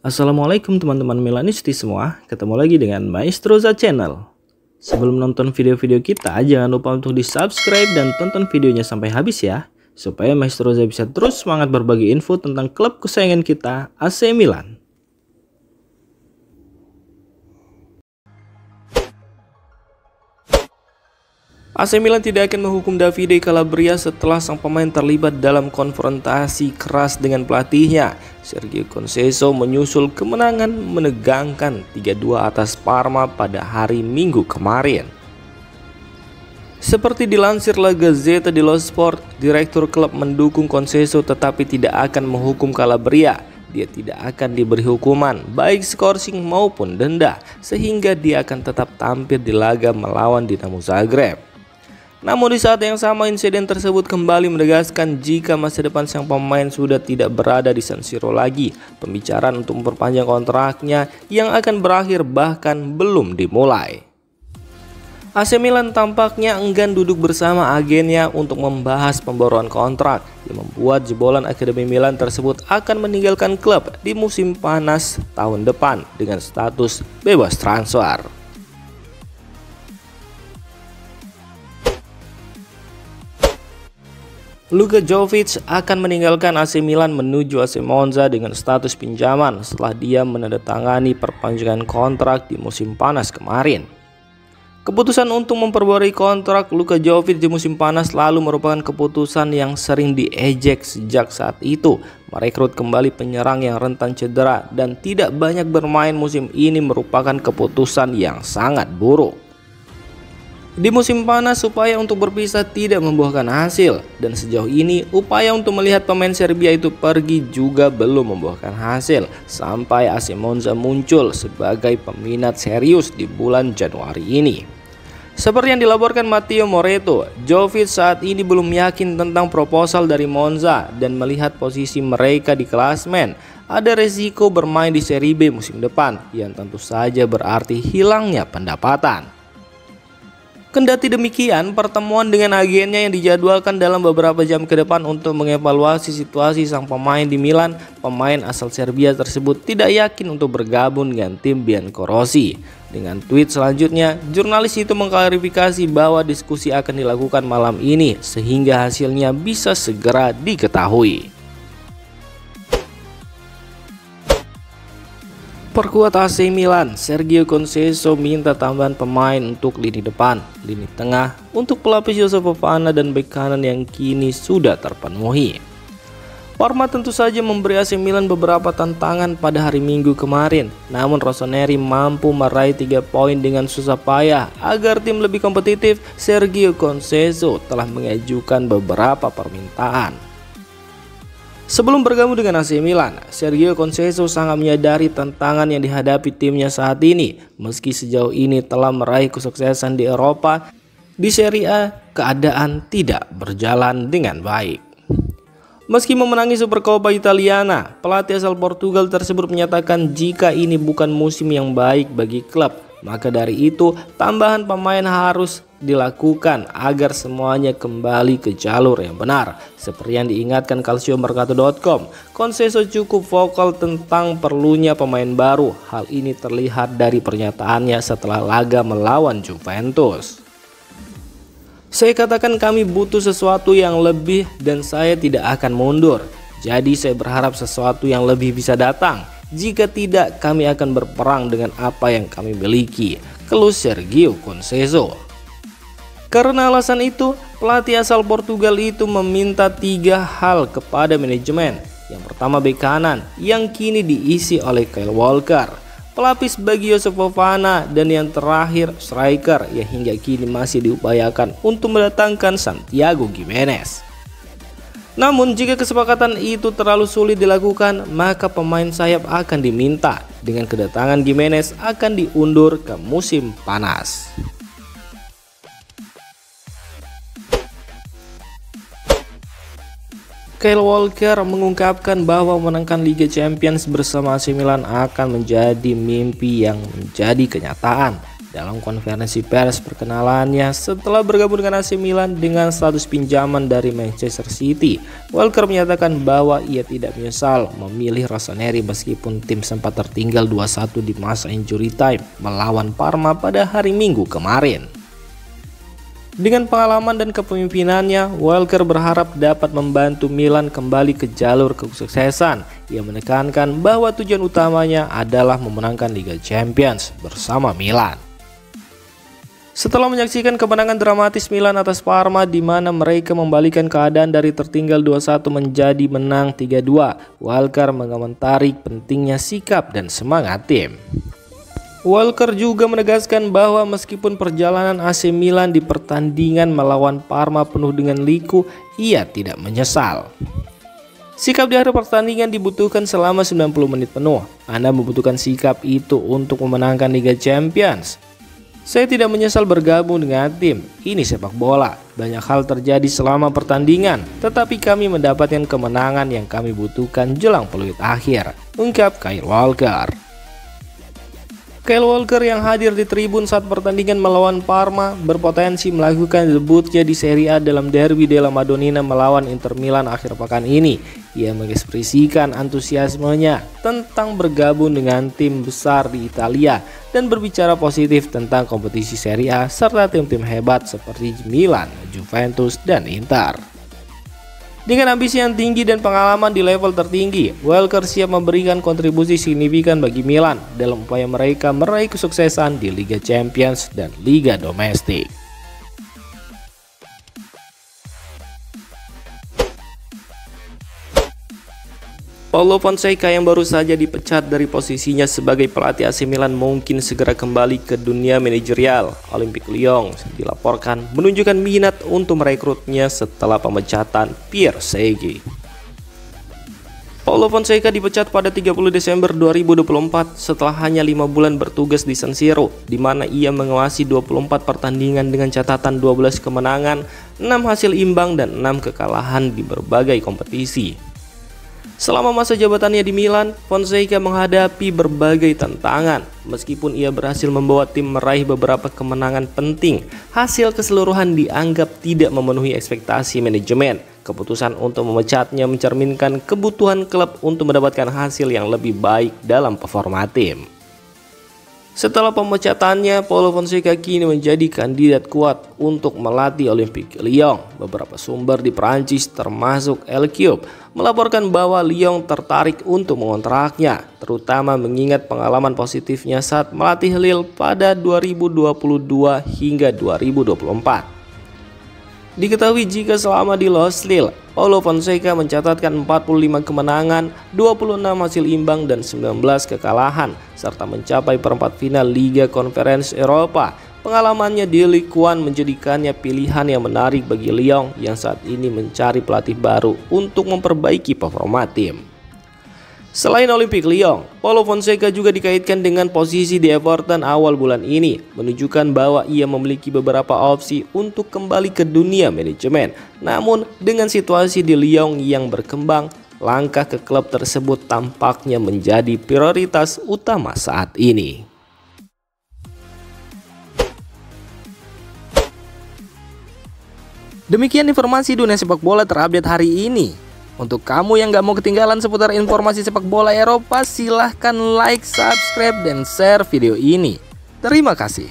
Assalamualaikum teman-teman Milanisti semua, ketemu lagi dengan Maestroza Channel. Sebelum nonton video-video kita, jangan lupa untuk di subscribe dan tonton videonya sampai habis ya, supaya Maestroza bisa terus semangat berbagi info tentang klub kesayangan kita, AC Milan. AC Milan tidak akan menghukum Davide Calabria setelah sang pemain terlibat dalam konfrontasi keras dengan pelatihnya. Sergio Conceição menyusul kemenangan menegangkan 3-2 atas Parma pada hari Minggu kemarin. Seperti dilansir La Gazzetta dello Sport, direktur klub mendukung Conceição tetapi tidak akan menghukum Calabria. Dia tidak akan diberi hukuman, baik skorsing maupun denda, sehingga dia akan tetap tampil di laga melawan Dinamo Zagreb. Namun di saat yang sama insiden tersebut kembali menegaskan jika masa depan sang pemain sudah tidak berada di San Siro lagi. Pembicaraan untuk memperpanjang kontraknya yang akan berakhir bahkan belum dimulai. AC Milan tampaknya enggan duduk bersama agennya untuk membahas pembaruan kontrak, yang membuat jebolan Akademi Milan tersebut akan meninggalkan klub di musim panas tahun depan dengan status bebas transfer. Luka Jovic akan meninggalkan AC Milan menuju AC Monza dengan status pinjaman setelah dia menandatangani perpanjangan kontrak di musim panas kemarin. Keputusan untuk memperbarui kontrak Luka Jovic di musim panas lalu merupakan keputusan yang sering diejek sejak saat itu. Merekrut kembali penyerang yang rentan cedera dan tidak banyak bermain musim ini merupakan keputusan yang sangat buruk. Di musim panas, upaya untuk berpisah tidak membuahkan hasil, dan sejauh ini upaya untuk melihat pemain Serbia itu pergi juga belum membuahkan hasil sampai AC Monza muncul sebagai peminat serius di bulan Januari ini. Seperti yang dilaporkan Matteo Moretto, Jovic saat ini belum yakin tentang proposal dari Monza dan melihat posisi mereka di klasmen, ada resiko bermain di Serie B musim depan yang tentu saja berarti hilangnya pendapatan. Kendati demikian, pertemuan dengan agennya yang dijadwalkan dalam beberapa jam ke depan untuk mengevaluasi situasi sang pemain di Milan, pemain asal Serbia tersebut tidak yakin untuk bergabung dengan tim Biancorossi. Dengan tweet selanjutnya, jurnalis itu mengklarifikasi bahwa diskusi akan dilakukan malam ini sehingga hasilnya bisa segera diketahui. Perkuat AC Milan, Sergio Conceição minta tambahan pemain untuk lini depan, lini tengah untuk pelapis Joseph Fofana dan bek kanan yang kini sudah terpenuhi. Parma tentu saja memberi AC Milan beberapa tantangan pada hari Minggu kemarin, namun Rossoneri mampu meraih 3 poin dengan susah payah. Agar tim lebih kompetitif, Sergio Conceição telah mengajukan beberapa permintaan. Sebelum bergabung dengan AC Milan, Sergio Conceição sangat menyadari tantangan yang dihadapi timnya saat ini. Meski sejauh ini telah meraih kesuksesan di Eropa, di Serie A keadaan tidak berjalan dengan baik. Meski memenangi Supercoppa Italiana, pelatih asal Portugal tersebut menyatakan jika ini bukan musim yang baik bagi klub. Maka dari itu, tambahan pemain harus dilakukan agar semuanya kembali ke jalur yang benar. Seperti yang diingatkan calciomercato.com, Conceição cukup vokal tentang perlunya pemain baru. Hal ini terlihat dari pernyataannya setelah laga melawan Juventus. Saya katakan kami butuh sesuatu yang lebih dan saya tidak akan mundur. Jadi saya berharap sesuatu yang lebih bisa datang. Jika tidak, kami akan berperang dengan apa yang kami miliki, keluh Sergio Conceição. Karena alasan itu, pelatih asal Portugal itu meminta 3 hal kepada manajemen. Yang pertama bek kanan yang kini diisi oleh Kyle Walker, pelapis bagi Joseph Fofana, dan yang terakhir striker yang hingga kini masih diupayakan untuk mendatangkan Santiago Giménez. Namun jika kesepakatan itu terlalu sulit dilakukan, maka pemain sayap akan diminta. Dengan kedatangan Giménez akan diundur ke musim panas. Kyle Walker mengungkapkan bahwa memenangkan Liga Champions bersama AC Milan akan menjadi mimpi yang menjadi kenyataan. Dalam konferensi pers perkenalannya setelah bergabung dengan AC Milan dengan status pinjaman dari Manchester City, Walker menyatakan bahwa ia tidak menyesal memilih Rossoneri meskipun tim sempat tertinggal 2-1 di masa injury time melawan Parma pada hari Minggu kemarin. Dengan pengalaman dan kepemimpinannya, Walker berharap dapat membantu Milan kembali ke jalur kesuksesan. Ia menekankan bahwa tujuan utamanya adalah memenangkan Liga Champions bersama Milan. Setelah menyaksikan kemenangan dramatis Milan atas Parma di mana mereka membalikan keadaan dari tertinggal 2-1 menjadi menang 3-2, Walker mengomentari pentingnya sikap dan semangat tim. Walker juga menegaskan bahwa meskipun perjalanan AC Milan di pertandingan melawan Parma penuh dengan liku, ia tidak menyesal. Sikap di akhir pertandingan dibutuhkan selama 90 menit penuh. Anda membutuhkan sikap itu untuk memenangkan Liga Champions. Saya tidak menyesal bergabung dengan tim. Ini sepak bola. Banyak hal terjadi selama pertandingan, tetapi kami mendapatkan kemenangan yang kami butuhkan jelang peluit akhir, ungkap Kyle Walker. Kyle Walker yang hadir di tribun saat pertandingan melawan Parma berpotensi melakukan debutnya di Serie A dalam Derby della Madonnina melawan Inter Milan akhir pekan ini. Ia mengekspresikan antusiasmenya tentang bergabung dengan tim besar di Italia dan berbicara positif tentang kompetisi Serie A serta tim-tim hebat seperti Milan, Juventus, dan Inter. Dengan ambisi yang tinggi dan pengalaman di level tertinggi, Walker siap memberikan kontribusi signifikan bagi Milan dalam upaya mereka meraih kesuksesan di Liga Champions dan Liga Domestik. Paulo Fonseca yang baru saja dipecat dari posisinya sebagai pelatih AC Milan mungkin segera kembali ke dunia manajerial. Olympique Lyon dilaporkan menunjukkan minat untuk merekrutnya setelah pemecatan Pierre Segi. Paulo Fonseca dipecat pada 30 Desember 2024 setelah hanya 5 bulan bertugas di San Siro, di mana ia menguasai 24 pertandingan dengan catatan 12 kemenangan, 6 hasil imbang, dan 6 kekalahan di berbagai kompetisi. Selama masa jabatannya di Milan, Fonseca menghadapi berbagai tantangan. Meskipun ia berhasil membawa tim meraih beberapa kemenangan penting, hasil keseluruhan dianggap tidak memenuhi ekspektasi manajemen. Keputusan untuk memecatnya mencerminkan kebutuhan klub untuk mendapatkan hasil yang lebih baik dalam performa tim. Setelah pemecatannya, Paulo Fonseca kini menjadi kandidat kuat untuk melatih Olympique Lyon. Beberapa sumber di Prancis termasuk El Cube melaporkan bahwa Lyon tertarik untuk mengontraknya, terutama mengingat pengalaman positifnya saat melatih Lille pada 2022 hingga 2024. Diketahui jika selama di Los Lille, Paulo Fonseca mencatatkan 45 kemenangan, 26 hasil imbang, dan 19 kekalahan, serta mencapai perempat final Liga Conference Eropa. Pengalamannya di Ligue 1 menjadikannya pilihan yang menarik bagi Lyon yang saat ini mencari pelatih baru untuk memperbaiki performa tim. Selain Olympique Lyon, Paulo Fonseca juga dikaitkan dengan posisi di Everton awal bulan ini, menunjukkan bahwa ia memiliki beberapa opsi untuk kembali ke dunia manajemen. Namun, dengan situasi di Lyon yang berkembang, langkah ke klub tersebut tampaknya menjadi prioritas utama saat ini. Demikian informasi dunia sepak bola terupdate hari ini. Untuk kamu yang gak mau ketinggalan seputar informasi sepak bola Eropa, silahkan like, subscribe, dan share video ini. Terima kasih.